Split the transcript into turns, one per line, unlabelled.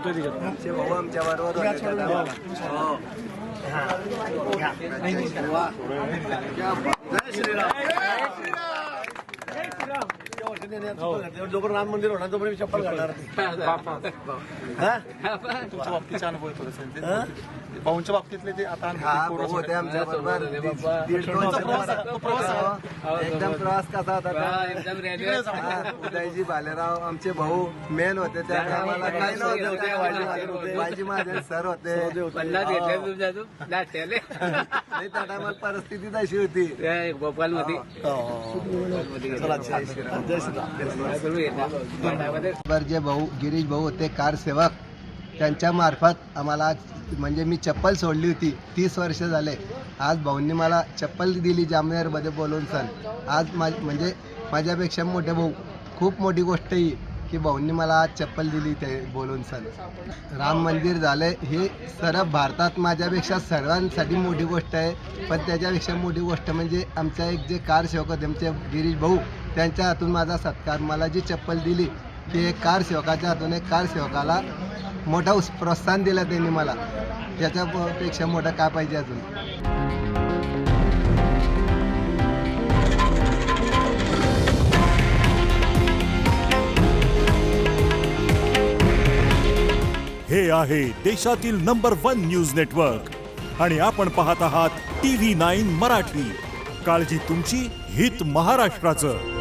घेतो तिच्यात.
आमचे भाऊ आमच्या बरोबर होते त्या टायमाला. हो. जय श्रीराम. जोपर्यंत राम मंदिर होणार तोपर्यंत चप्पल घालणार.
तुमच्या बाबतीचा अनुभव येतो भाऊंच्या बाबतीतले ते आता
भाऊ होते आमच्या बरोबर. एकदम प्रवास कसा होता. उदयजी भालेराव आमचे भाऊ मेन होते त्या टायमाला. काही नव्हते. बायजी महाजन सर होते. नाही त्या टायमाला परिस्थिती तशी होती.
भोपाल मध्ये
जे भाऊ गिरीश भाऊ होते कार सेवक, त्यांच्या मार्फत आम्हाला म्हणजे मी चप्पल सोडली होती 30 वर्ष झाले. आज भाऊंनी मला चप्पल दिली जामनेरमध्ये बोलवून सण. आज म्हणजे माझ्यापेक्षा मोठे भाऊ, खूप मोठी गोष्ट ही की भाऊंनी मला आज चप्पल दिली ते बोलवून सण. राम मंदिर झाले हे सर्व भारतात माझ्यापेक्षा सर्वांसाठी मोठी गोष्ट आहे. पण त्याच्यापेक्षा मोठी गोष्ट म्हणजे आमचा एक जे कार सेवक होते आमचे गिरीश भाऊ, त्यांच्या हातून माझा सत्कार. मला जी चप्पल दिली ती एक कार सेवकाच्या हातून एक कार सेवकाला मोठा प्रोत्साहन दिलं त्यांनी मला. त्याच्यापेक्षा मोठं काय पाहिजे अजून.
हे आहे देशातील नंबर 1 न्यूज नेटवर्क आणि आपण पाहत आहात TV9 मराठी. काळजी तुमची, हित महाराष्ट्राचं.